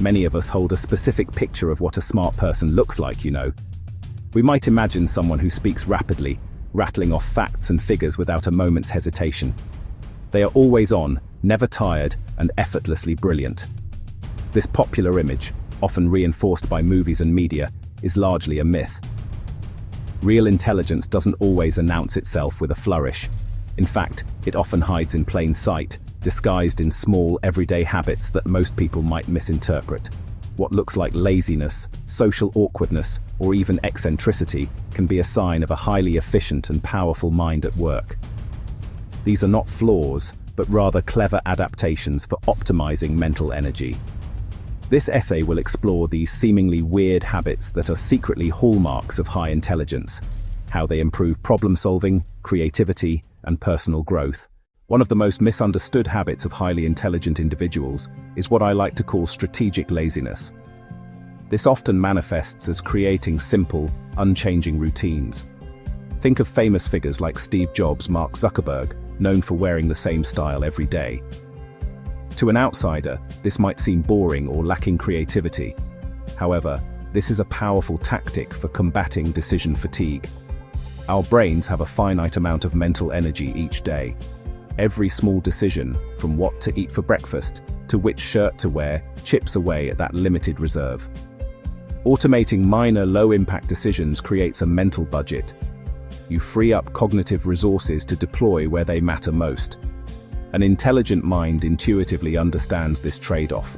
Many of us hold a specific picture of what a smart person looks like. We might imagine someone who speaks rapidly, rattling off facts and figures without a moment's hesitation. They are always on, never tired, and effortlessly brilliant. This popular image, often reinforced by movies and media, is largely a myth. Real intelligence doesn't always announce itself with a flourish. In fact, it often hides in plain sight, disguised in small, everyday habits that most people might misinterpret. What looks like laziness, social awkwardness, or even eccentricity can be a sign of a highly efficient and powerful mind at work. These are not flaws, but rather clever adaptations for optimizing mental energy. This essay will explore these seemingly weird habits that are secretly hallmarks of high intelligence, how they improve problem-solving, creativity, and personal growth. One of the most misunderstood habits of highly intelligent individuals is what I like to call strategic laziness. This often manifests as creating simple, unchanging routines. Think of famous figures like Steve Jobs, Mark Zuckerberg, known for wearing the same style every day. To an outsider, this might seem boring or lacking creativity. However, this is a powerful tactic for combating decision fatigue. Our brains have a finite amount of mental energy each day. Every small decision, from what to eat for breakfast to which shirt to wear, chips away at that limited reserve. Automating minor, low-impact decisions creates a mental budget. You free up cognitive resources to deploy where they matter most. An intelligent mind intuitively understands this trade-off.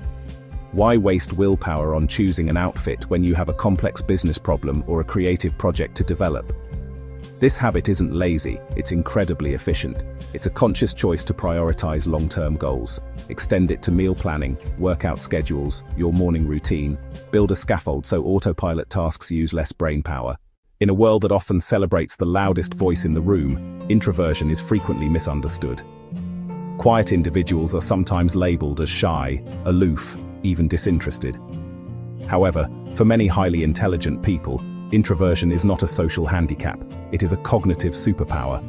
Why waste willpower on choosing an outfit when you have a complex business problem or a creative project to develop? This habit isn't lazy, it's incredibly efficient. It's a conscious choice to prioritize long-term goals. Extend it to meal planning, workout schedules, your morning routine. Build a scaffold so autopilot tasks use less brain power. In a world that often celebrates the loudest voice in the room, introversion is frequently misunderstood. Quiet individuals are sometimes labeled as shy, aloof, even disinterested. However, for many highly intelligent people, introversion is not a social handicap, it is a cognitive superpower.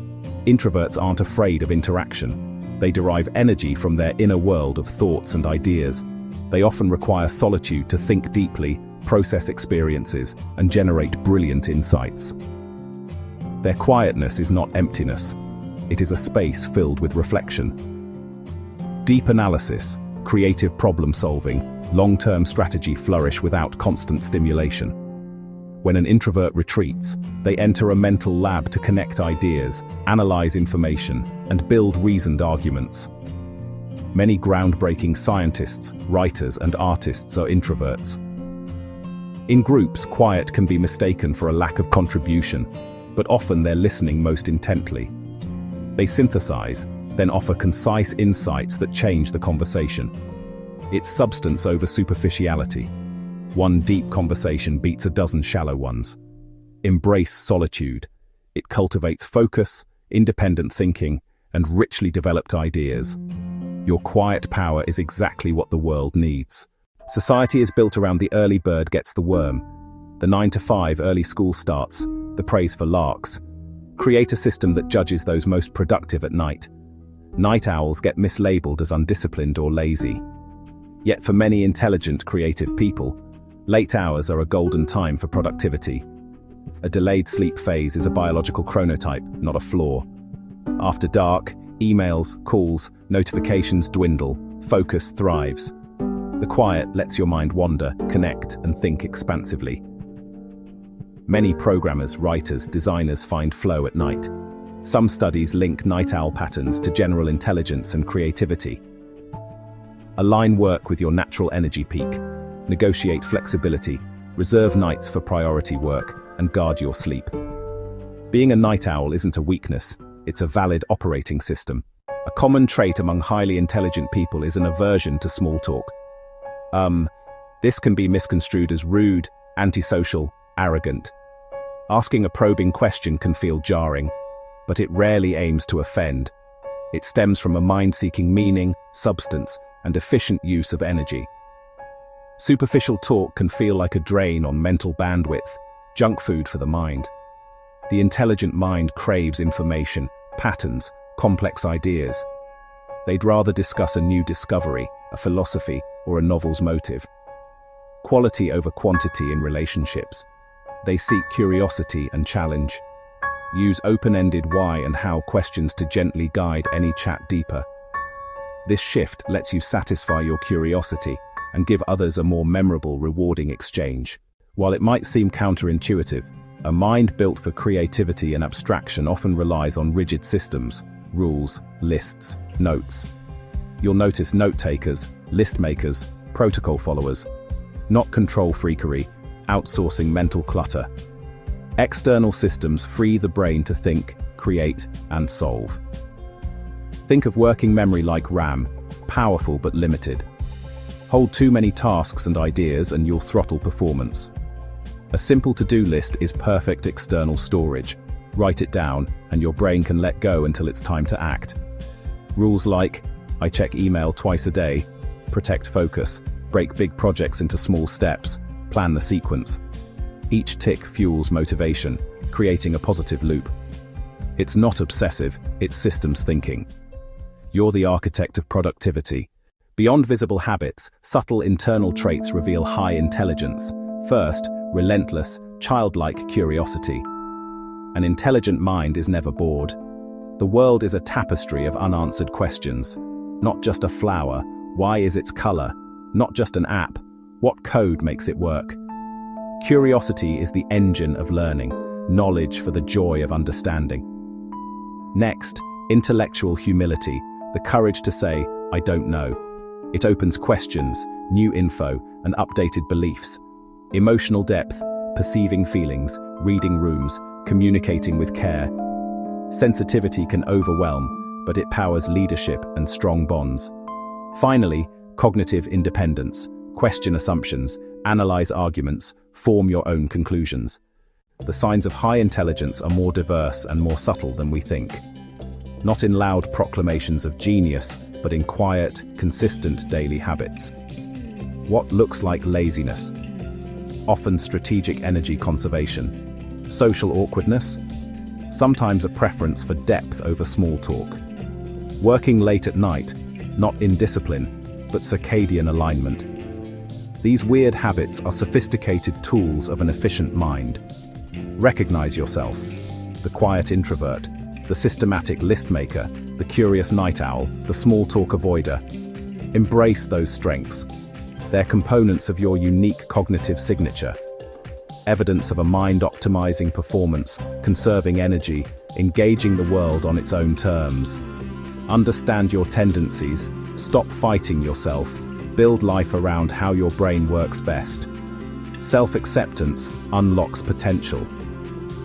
Introverts aren't afraid of interaction. They derive energy from their inner world of thoughts and ideas. They often require solitude to think deeply, process experiences, and generate brilliant insights. Their quietness is not emptiness. It is a space filled with reflection. Deep analysis, creative problem-solving, long-term strategy flourish without constant stimulation. When an introvert retreats, they enter a mental lab to connect ideas, analyze information, and build reasoned arguments. Many groundbreaking scientists, writers, and artists are introverts. In groups, quiet can be mistaken for a lack of contribution, but often they're listening most intently. They synthesize, then offer concise insights that change the conversation. It's substance over superficiality. One deep conversation beats a dozen shallow ones. Embrace solitude. It cultivates focus, independent thinking, and richly developed ideas. Your quiet power is exactly what the world needs. Society is built around the early bird gets the worm. The 9 to 5 early school starts, the praise for larks. Create a system that judges those most productive at night. Night owls get mislabeled as undisciplined or lazy. Yet for many intelligent, creative people, late hours are a golden time for productivity. A delayed sleep phase is a biological chronotype, not a flaw. After dark, emails, calls, notifications dwindle, focus thrives. The quiet lets your mind wander, connect, and think expansively. Many programmers, writers, designers find flow at night. Some studies link night owl patterns to general intelligence and creativity. Align work with your natural energy peak. Negotiate flexibility, reserve nights for priority work, and guard your sleep. Being a night owl isn't a weakness, it's a valid operating system. A common trait among highly intelligent people is an aversion to small talk. This can be misconstrued as rude, antisocial, arrogant. Asking a probing question can feel jarring, but it rarely aims to offend. It stems from a mind seeking meaning, substance, and efficient use of energy. Superficial talk can feel like a drain on mental bandwidth, junk food for the mind. The intelligent mind craves information, patterns, complex ideas. They'd rather discuss a new discovery, a philosophy, or a novel's motive. quality over quantity in relationships. They seek curiosity and challenge. Use open-ended why and how questions to gently guide any chat deeper. This shift lets you satisfy your curiosity and give others a more memorable, rewarding exchange. While it might seem counterintuitive, a mind built for creativity and abstraction often relies on rigid systems, rules, lists, notes. You'll notice note-takers, list-makers, protocol followers, not control freakery, outsourcing mental clutter. External systems free the brain to think, create, and solve. Think of working memory like RAM, powerful but limited. Hold too many tasks and ideas and you'll throttle performance. A simple to-do list is perfect external storage. Write it down, and your brain can let go until it's time to act. Rules like, I check email twice a day, protect focus, break big projects into small steps, plan the sequence. Each tick fuels motivation, creating a positive loop. It's not obsessive, it's systems thinking. You're the architect of productivity. Beyond visible habits, subtle internal traits reveal high intelligence. First, relentless, childlike curiosity. An intelligent mind is never bored. The world is a tapestry of unanswered questions. Not just a flower, why is its color? Not just an app, what code makes it work? Curiosity is the engine of learning, knowledge for the joy of understanding. Next, intellectual humility, the courage to say, I don't know. It opens questions, new info, and updated beliefs. Emotional depth, perceiving feelings, reading rooms, communicating with care. Sensitivity can overwhelm, but it powers leadership and strong bonds. Finally, cognitive independence. Question assumptions, analyze arguments, form your own conclusions. The signs of high intelligence are more diverse and more subtle than we think. Not in loud proclamations of genius, but in quiet, consistent daily habits. What looks like laziness? Often strategic energy conservation. Social awkwardness? Sometimes a preference for depth over small talk. Working late at night, not indiscipline, but circadian alignment. These weird habits are sophisticated tools of an efficient mind. Recognize yourself, the quiet introvert, the systematic list maker, the curious night owl, the small talk avoider. Embrace those strengths. They're components of your unique cognitive signature. Evidence of a mind optimizing performance, conserving energy, engaging the world on its own terms. Understand your tendencies, stop fighting yourself, build life around how your brain works best. Self-acceptance unlocks potential.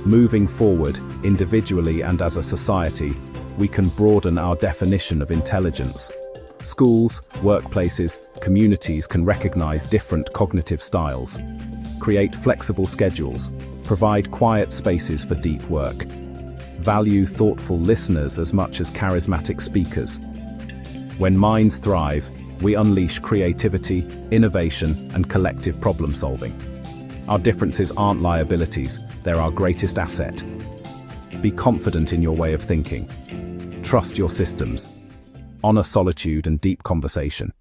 Moving forward, individually and as a society, we can broaden our definition of intelligence. Schools, workplaces, communities can recognize different cognitive styles. Create flexible schedules, provide quiet spaces for deep work. Value thoughtful listeners as much as charismatic speakers. When minds thrive, we unleash creativity, innovation, and collective problem solving. Our differences aren't liabilities, they're our greatest asset. Be confident in your way of thinking. Trust your systems. Honor solitude and deep conversation.